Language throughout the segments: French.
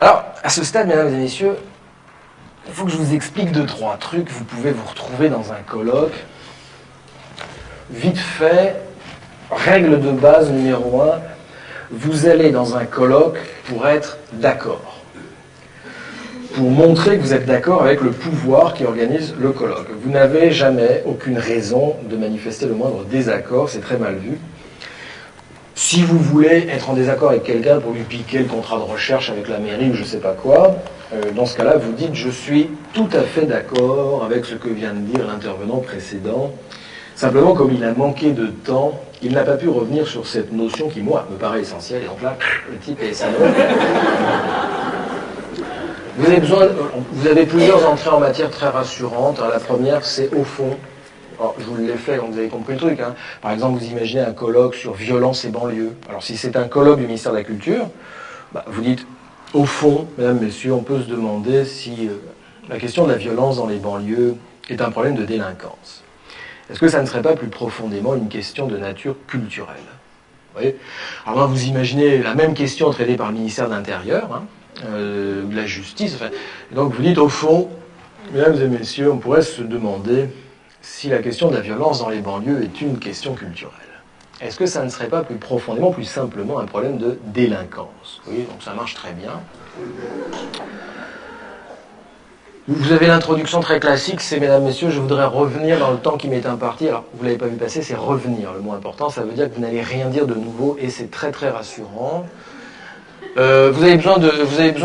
Alors, à ce stade, mesdames et messieurs, il faut que je vous explique 2-3 trucs. Vous pouvez vous retrouver dans un colloque. Vite fait, règle de base numéro 1, vous allez dans un colloque pour être d'accord. Pour montrer que vous êtes d'accord avec le pouvoir qui organise le colloque. Vous n'avez jamais aucune raison de manifester le moindre désaccord, c'est très mal vu. Si vous voulez être en désaccord avec quelqu'un pour lui piquer le contrat de recherche avec la mairie ou je ne sais pas quoi, dans ce cas-là, vous dites « je suis tout à fait d'accord avec ce que vient de dire l'intervenant précédent ». Simplement, comme il a manqué de temps, il n'a pas pu revenir sur cette notion qui, moi, me paraît essentielle. Et donc là, le type est salaud. Vous avez plusieurs entrées en matière très rassurantes. La première, c'est au fond. Alors, je vous l'ai fait, donc vous avez compris le truc. Hein. Par exemple, vous imaginez un colloque sur violence et banlieue. Alors, si c'est un colloque du ministère de la Culture, vous dites, au fond, mesdames, messieurs, on peut se demander si la question de la violence dans les banlieues est un problème de délinquance. Est-ce que ça ne serait pas plus profondément une question de nature culturelle? Vous voyez? Alors là, vous imaginez la même question traitée par le ministère de l'Intérieur, hein, de la justice. Enfin, et donc vous dites, au fond, mesdames et messieurs, on pourrait se demander si la question de la violence dans les banlieues est une question culturelle. Est-ce que ça ne serait pas plus profondément, plus simplement un problème de délinquance? Vous voyez, donc ça marche très bien. Vous avez l'introduction très classique, c'est « Mesdames, Messieurs, je voudrais revenir dans le temps qui m'est imparti ». Alors, vous ne l'avez pas vu passer, c'est « revenir ». Le mot important, ça veut dire que vous n'allez rien dire de nouveau et c'est très très rassurant. Vous avez besoin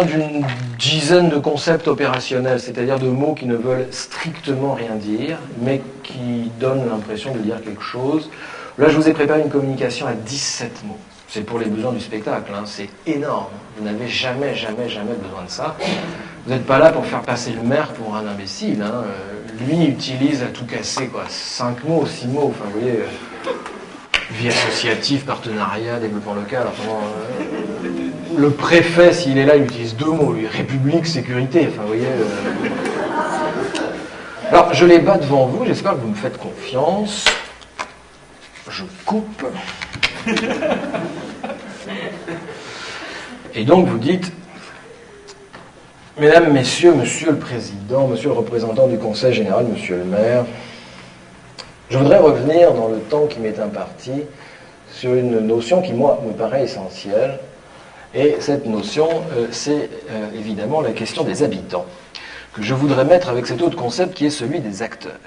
d'une dizaine de concepts opérationnels, c'est-à-dire de mots qui ne veulent strictement rien dire, mais qui donnent l'impression de dire quelque chose. Là, je vous ai préparé une communication à 17 mots. C'est pour les besoins du spectacle, hein. C'est énorme. Vous n'avez jamais besoin de ça. Vous n'êtes pas là pour faire passer le maire pour un imbécile. Hein. Lui utilise à tout casser, quoi. 5 mots, 6 mots. Enfin, vous voyez, vie associative, partenariat, développement local. Enfin, le préfet, s'il est là, il utilise 2 mots. Lui, République, sécurité. Enfin, vous voyez. Alors, je les bats devant vous. J'espère que vous me faites confiance. Je coupe. Et donc, vous dites... Mesdames, Messieurs, Monsieur le Président, Monsieur le représentant du Conseil général, Monsieur le maire, je voudrais revenir dans le temps qui m'est imparti sur une notion qui, moi, me paraît essentielle. Et cette notion, c'est évidemment la question des habitants, que je voudrais mettre avec cet autre concept qui est celui des acteurs.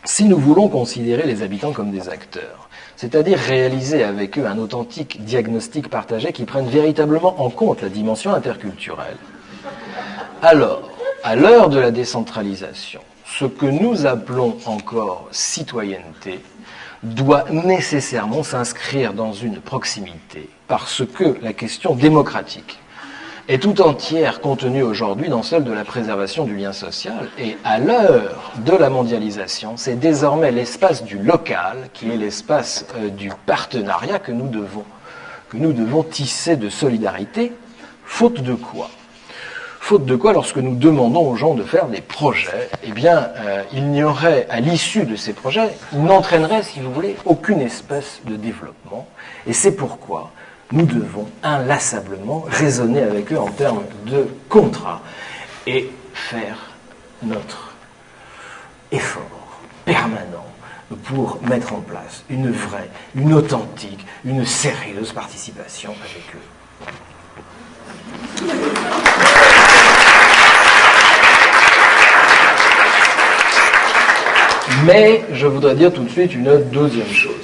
Si nous voulons considérer les habitants comme des acteurs, c'est-à-dire réaliser avec eux un authentique diagnostic partagé qui prenne véritablement en compte la dimension interculturelle. Alors, à l'heure de la décentralisation, ce que nous appelons encore citoyenneté doit nécessairement s'inscrire dans une proximité, parce que la question démocratique est tout entière contenue aujourd'hui dans celle de la préservation du lien social. Et à l'heure de la mondialisation, c'est désormais l'espace du local qui est l'espace du partenariat que nous devons tisser de solidarité, faute de quoi? Faute de quoi, lorsque nous demandons aux gens de faire des projets, eh bien, il n'y aurait, à l'issue de ces projets, ils n'entraîneraient, si vous voulez, aucune espèce de développement. Et c'est pourquoi nous devons inlassablement raisonner avec eux en termes de contrat et faire notre effort permanent pour mettre en place une vraie, une authentique, une sérieuse participation avec eux. Mais je voudrais dire tout de suite une deuxième chose.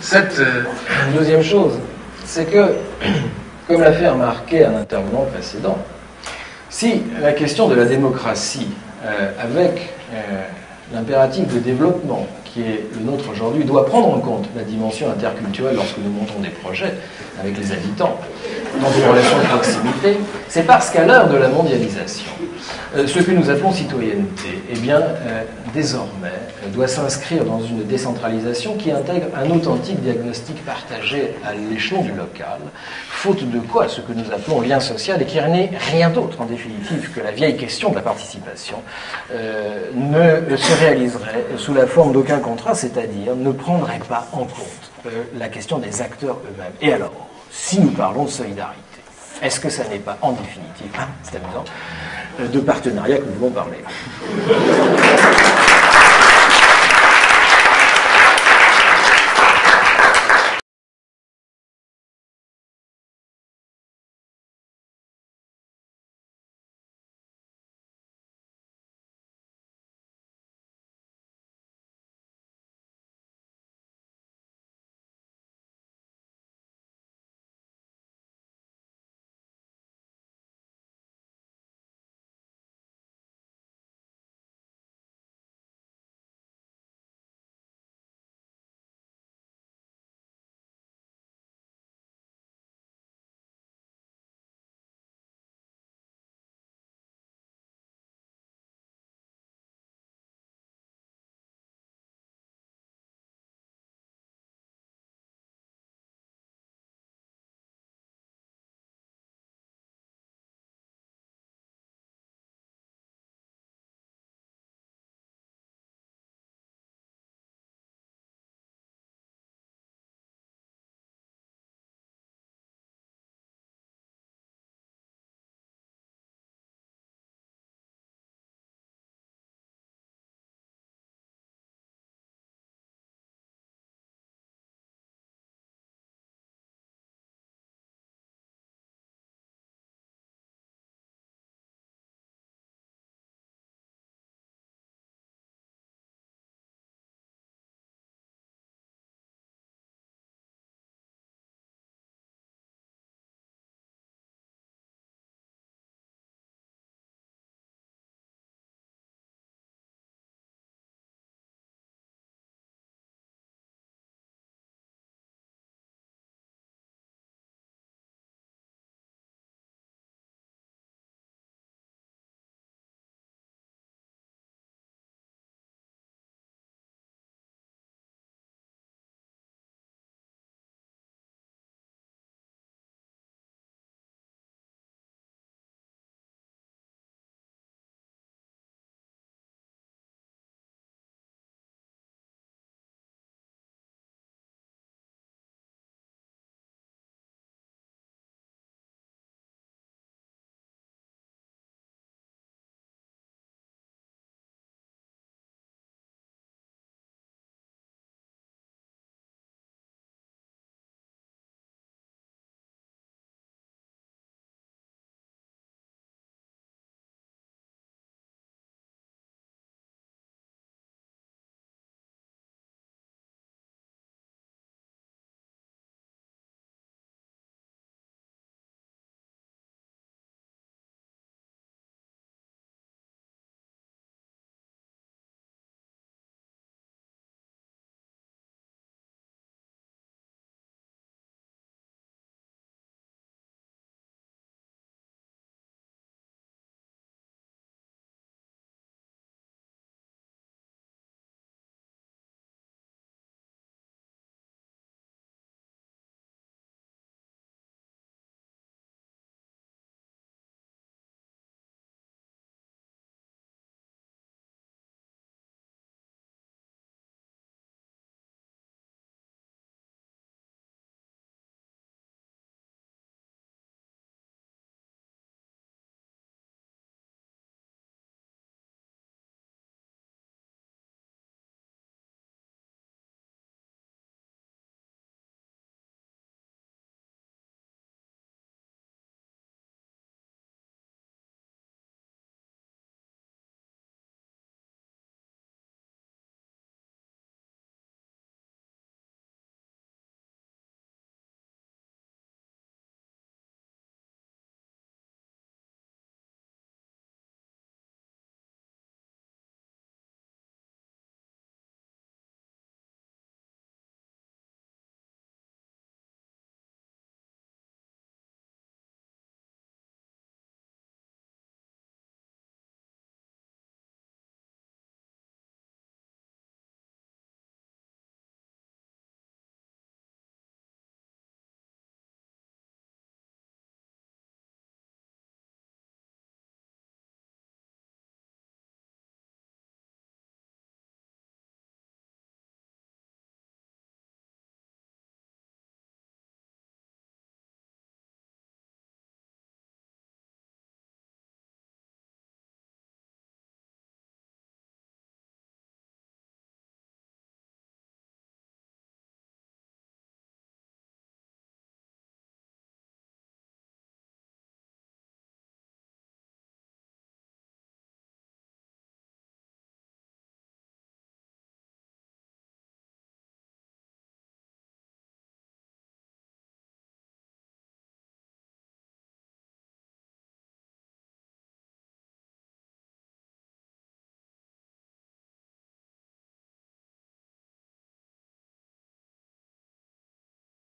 Cette deuxième chose, c'est que, comme l'a fait remarquer un intervenant précédent, si la question de la démocratie, avec l'impératif de développement qui est le nôtre aujourd'hui, doit prendre en compte la dimension interculturelle lorsque nous montons des projets avec les habitants, dans une relation de proximité, c'est parce qu'à l'heure de la mondialisation, ce que nous appelons citoyenneté, eh bien, désormais, doit s'inscrire dans une décentralisation qui intègre un authentique diagnostic partagé à l'échelon du local, faute de quoi ce que nous appelons lien social, et qui n'est rien d'autre en définitive que la vieille question de la participation, ne se réaliserait sous la forme d'aucun contrat, c'est-à-dire ne prendrait pas en compte la question des acteurs eux-mêmes. Et alors, si nous parlons de solidarité, est-ce que ça n'est pas en définitive, c'est amusant, de partenariat que nous voulons parler?